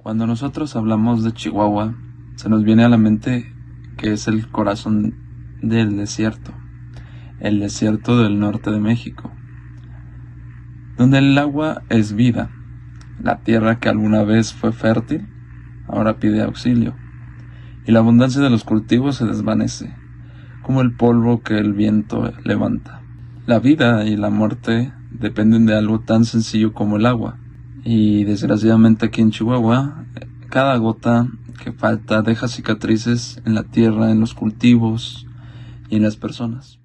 Cuando nosotros hablamos de Chihuahua, se nos viene a la mente que es el corazón del desierto, el desierto del norte de México, donde el agua es vida. La tierra que alguna vez fue fértil, ahora pide auxilio, y la abundancia de los cultivos se desvanece, como el polvo que el viento levanta. La vida y la muerte dependen de algo tan sencillo como el agua, y desgraciadamente aquí en Chihuahua, cada gota que falta deja cicatrices en la tierra, en los cultivos y en las personas.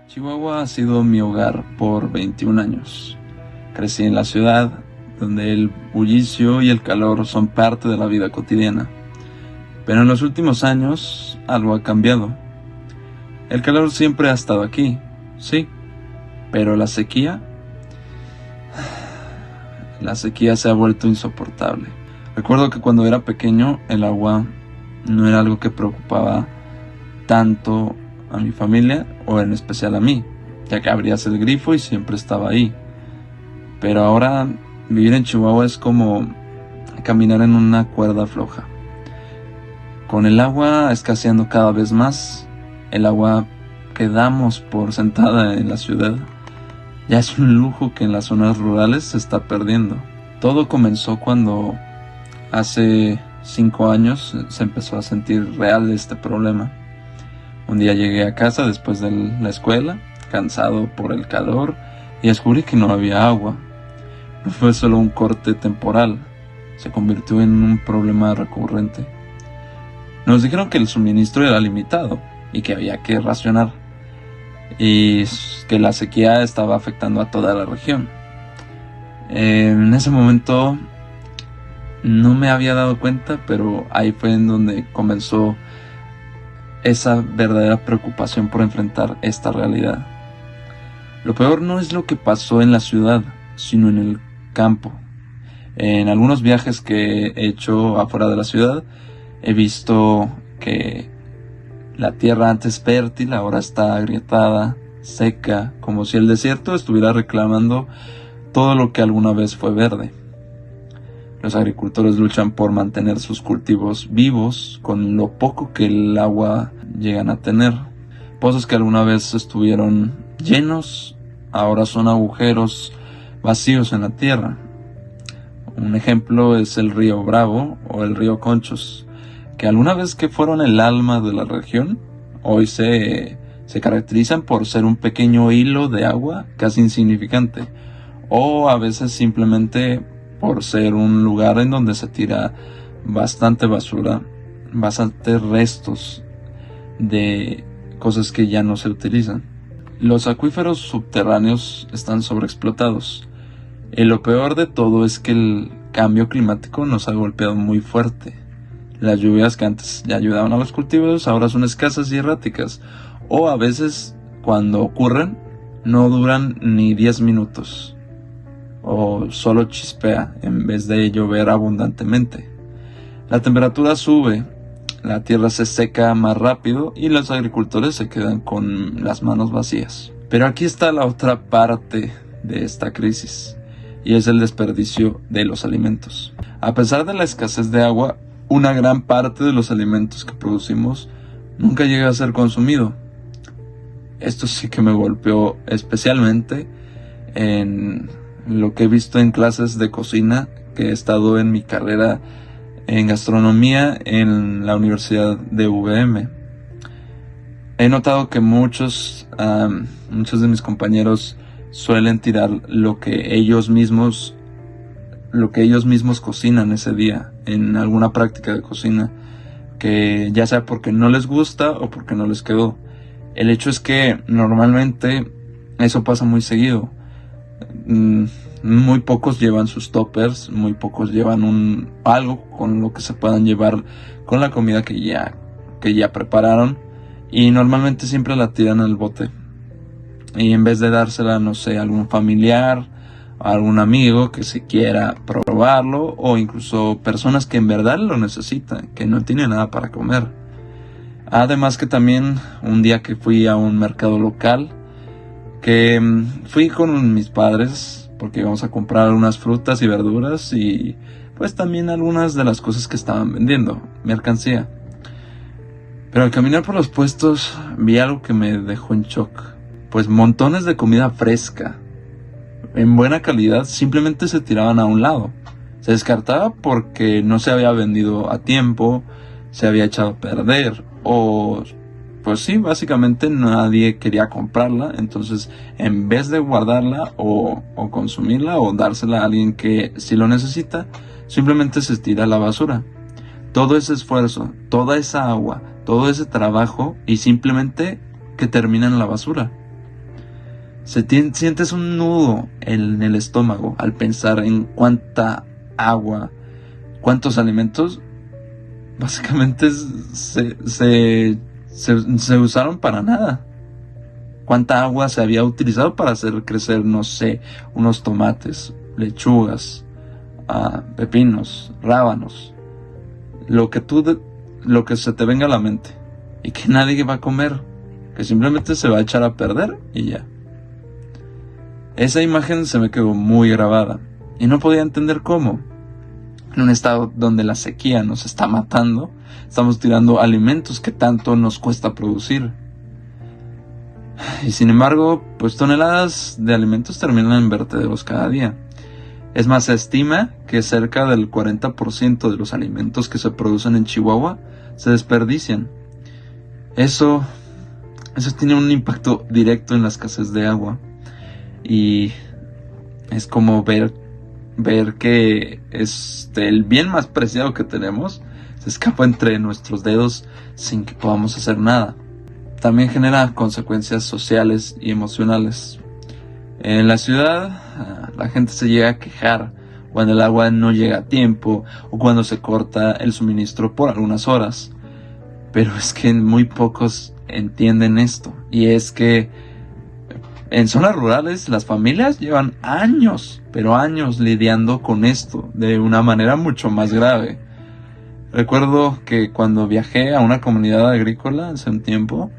Chihuahua ha sido mi hogar por 21 años. Crecí en la ciudad, donde el bullicio y el calor son parte de la vida cotidiana. Pero en los últimos años algo ha cambiado. El calor siempre ha estado aquí, sí, pero la sequía se ha vuelto insoportable. Recuerdo que cuando era pequeño el agua no era algo que preocupaba tanto a mi familia, o en especial a mí, ya que abrías el grifo y siempre estaba ahí. Pero ahora vivir en Chihuahua es como caminar en una cuerda floja. Con el agua escaseando cada vez más, el agua que damos por sentada en la ciudad ya es un lujo que en las zonas rurales se está perdiendo. Todo comenzó cuando hace 5 años se empezó a sentir real este problema. Un día llegué a casa después de la escuela, cansado por el calor, y descubrí que no había agua. No fue solo un corte temporal, se convirtió en un problema recurrente. Nos dijeron que el suministro era limitado y que había que racionar, y que la sequía estaba afectando a toda la región. En ese momento no me había dado cuenta, pero ahí fue en donde comenzó esa verdadera preocupación por enfrentar esta realidad. Lo peor no es lo que pasó en la ciudad, sino en el campo. En algunos viajes que he hecho afuera de la ciudad, he visto que la tierra antes fértil ahora está agrietada, seca, como si el desierto estuviera reclamando todo lo que alguna vez fue verde. Los agricultores luchan por mantener sus cultivos vivos con lo poco que el agua llegan a tener. Pozos que alguna vez estuvieron llenos, ahora son agujeros vacíos en la tierra. Un ejemplo es el río Bravo o el río Conchos, que alguna vez que fueron el alma de la región, hoy se caracterizan por ser un pequeño hilo de agua casi insignificante, o a veces simplemente por ser un lugar en donde se tira bastante basura, bastantes restos de cosas que ya no se utilizan. Los acuíferos subterráneos están sobreexplotados. Y lo peor de todo es que el cambio climático nos ha golpeado muy fuerte. Las lluvias que antes ya ayudaban a los cultivos ahora son escasas y erráticas, o a veces cuando ocurren no duran ni 10 minutos. O solo chispea en vez de llover abundantemente. La temperatura sube, la tierra se seca más rápido y los agricultores se quedan con las manos vacías. Pero aquí está la otra parte de esta crisis, y es el desperdicio de los alimentos. A pesar de la escasez de agua, una gran parte de los alimentos que producimos nunca llega a ser consumido. Esto sí que me golpeó especialmente en lo que he visto en clases de cocina, que he estado en mi carrera en gastronomía en la Universidad de UVM. He notado que muchos de mis compañeros suelen tirar lo que ellos mismos cocinan ese día en alguna práctica de cocina, que ya sea porque no les gusta o porque no les quedó. El hecho es que normalmente eso pasa muy seguido. Muy pocos llevan sus toppers, muy pocos llevan algo con lo que se puedan llevar con la comida que ya prepararon, y normalmente siempre la tiran al bote. Y en vez de dársela, no sé, a algún familiar algún amigo que se quiera probarlo, o incluso personas que en verdad lo necesitan, que no tienen nada para comer. Además que también un día que fui a un mercado local, que fui con mis padres porque íbamos a comprar algunas frutas y verduras y pues también algunas de las cosas que estaban vendiendo, mercancía. Pero al caminar por los puestos vi algo que me dejó en shock. Pues montones de comida fresca, en buena calidad, simplemente se tiraban a un lado. Se descartaba porque no se había vendido a tiempo, se había echado a perder, o pues sí, básicamente nadie quería comprarla. Entonces, en vez de guardarla o consumirla o dársela a alguien que sí lo necesita, simplemente se tira a la basura. Todo ese esfuerzo, toda esa agua, todo ese trabajo, y simplemente que termina en la basura. Sientes un nudo en el estómago al pensar en cuánta agua, cuántos alimentos básicamente se usaron para nada. Cuánta agua se había utilizado para hacer crecer, no sé, unos tomates, lechugas, pepinos, rábanos, lo que se te venga a la mente, y que nadie va a comer, que simplemente se va a echar a perder y ya. Esa imagen se me quedó muy grabada y no podía entender cómo. En un estado donde la sequía nos está matando, estamos tirando alimentos que tanto nos cuesta producir. Y sin embargo, pues toneladas de alimentos terminan en vertederos cada día. Es más, se estima que cerca del 40% de los alimentos que se producen en Chihuahua se desperdician. Eso tiene un impacto directo en la escasez de agua. Y es como ver que el bien más preciado que tenemos se escapa entre nuestros dedos sin que podamos hacer nada. También genera consecuencias sociales y emocionales. En la ciudad, la gente se llega a quejar cuando el agua no llega a tiempo o cuando se corta el suministro por algunas horas. Pero es que muy pocos entienden esto, y es que en zonas rurales las familias llevan años, pero años lidiando con esto de una manera mucho más grave. Recuerdo que cuando viajé a una comunidad agrícola hace un tiempo,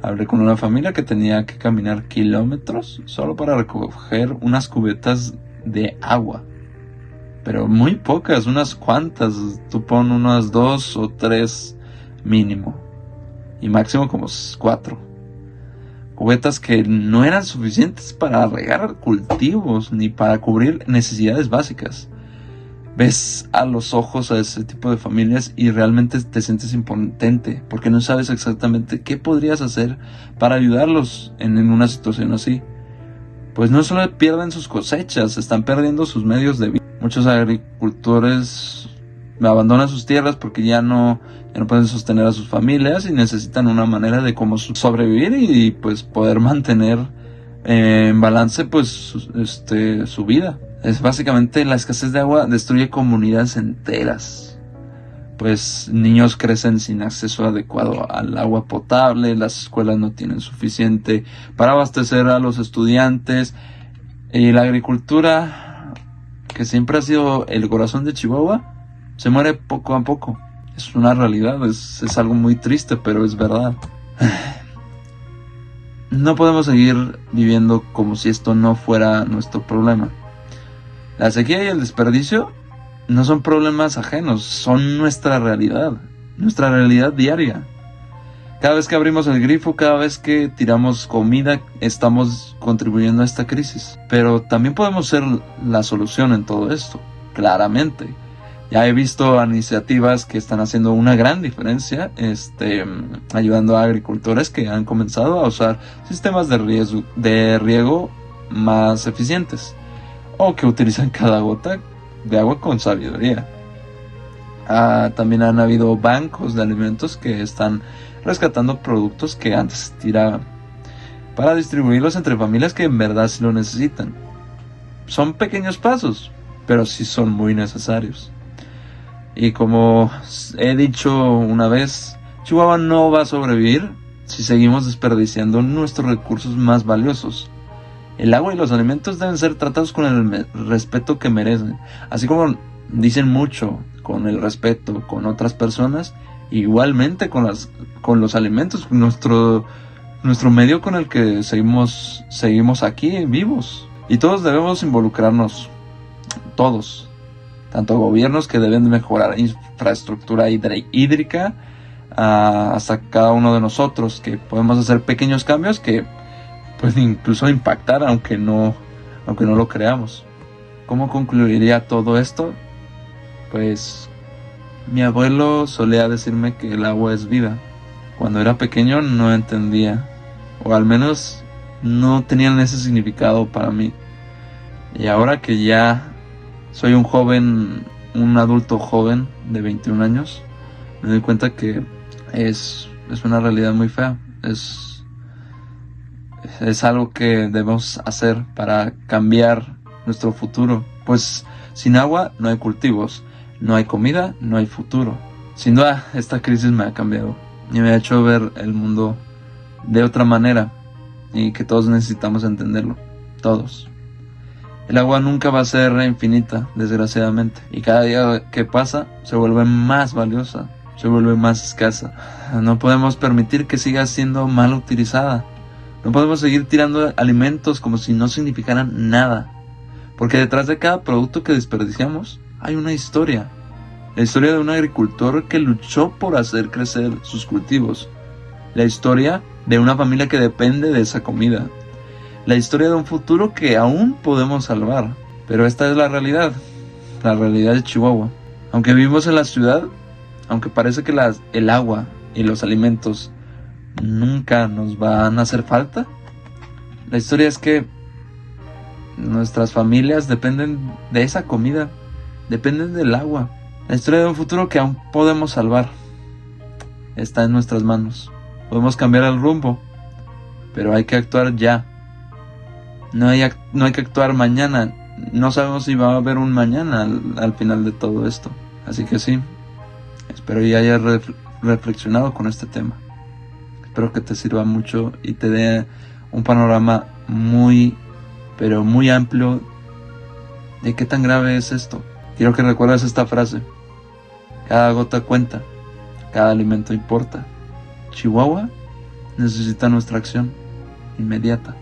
hablé con una familia que tenía que caminar kilómetros solo para recoger unas cubetas de agua. Pero muy pocas, unas cuantas, tú pon unas 2 o 3 mínimo, y máximo como 4. Cubetas que no eran suficientes para regar cultivos ni para cubrir necesidades básicas. Ves a los ojos a ese tipo de familias y realmente te sientes impotente porque no sabes exactamente qué podrías hacer para ayudarlos en una situación así. Pues no solo pierden sus cosechas, están perdiendo sus medios de vida. Muchos agricultores abandonan sus tierras porque ya no pueden sostener a sus familias y necesitan una manera de cómo sobrevivir y pues poder mantener en balance pues su vida. Es básicamente la escasez de agua destruye comunidades enteras. Pues niños crecen sin acceso adecuado al agua potable, las escuelas no tienen suficiente para abastecer a los estudiantes, y la agricultura, que siempre ha sido el corazón de Chihuahua, se muere poco a poco. Es una realidad, es algo muy triste, pero es verdad. No podemos seguir viviendo como si esto no fuera nuestro problema. La sequía y el desperdicio no son problemas ajenos, son nuestra realidad diaria. Cada vez que abrimos el grifo, cada vez que tiramos comida, estamos contribuyendo a esta crisis. Pero también podemos ser la solución en todo esto, claramente. Ya he visto iniciativas que están haciendo una gran diferencia, ayudando a agricultores que han comenzado a usar sistemas de riego más eficientes, o que utilizan cada gota de agua con sabiduría. También han habido bancos de alimentos que están rescatando productos que antes se tiraban para distribuirlos entre familias que en verdad sí lo necesitan. Son pequeños pasos, pero sí son muy necesarios. Y como he dicho una vez, Chihuahua no va a sobrevivir si seguimos desperdiciando nuestros recursos más valiosos, El agua y los alimentos deben ser tratados con el respeto que merecen. Así como dicen mucho con el respeto con otras personas, igualmente con los alimentos, nuestro medio con el que seguimos aquí vivos. Y todos debemos involucrarnos, todos, tanto gobiernos que deben mejorar infraestructura hídrica, hasta cada uno de nosotros, que podemos hacer pequeños cambios que pueden incluso impactar, aunque no lo creamos. ¿Cómo concluiría todo esto? Pues mi abuelo solía decirme que el agua es vida. Cuando era pequeño no entendía, o al menos no tenían ese significado para mí. Y ahora que ya soy un adulto joven de 21 años, me doy cuenta que es una realidad muy fea. Es algo que debemos hacer para cambiar nuestro futuro. Pues sin agua no hay cultivos, no hay comida, no hay futuro. Sin duda, esta crisis me ha cambiado y me ha hecho ver el mundo de otra manera, y que todos necesitamos entenderlo, todos. El agua nunca va a ser infinita, desgraciadamente, y cada día que pasa se vuelve más valiosa, se vuelve más escasa. No podemos permitir que siga siendo mal utilizada. No podemos seguir tirando alimentos como si no significaran nada, porque detrás de cada producto que desperdiciamos hay una historia. La historia de un agricultor que luchó por hacer crecer sus cultivos. La historia de una familia que depende de esa comida. La historia de un futuro que aún podemos salvar. Pero esta es la realidad de Chihuahua. Aunque vivimos en la ciudad, aunque parece que el agua y los alimentos nunca nos van a hacer falta, la historia es que nuestras familias dependen de esa comida, dependen del agua. La historia de un futuro que aún podemos salvar está en nuestras manos. Podemos cambiar el rumbo, pero hay que actuar ya. No hay que actuar mañana. No sabemos si va a haber un mañana al final de todo esto. Así que sí, espero que hayas reflexionado con este tema. Espero que te sirva mucho y te dé un panorama muy, pero muy amplio de qué tan grave es esto. Quiero que recuerdes esta frase: cada gota cuenta, cada alimento importa. Chihuahua necesita nuestra acción inmediata.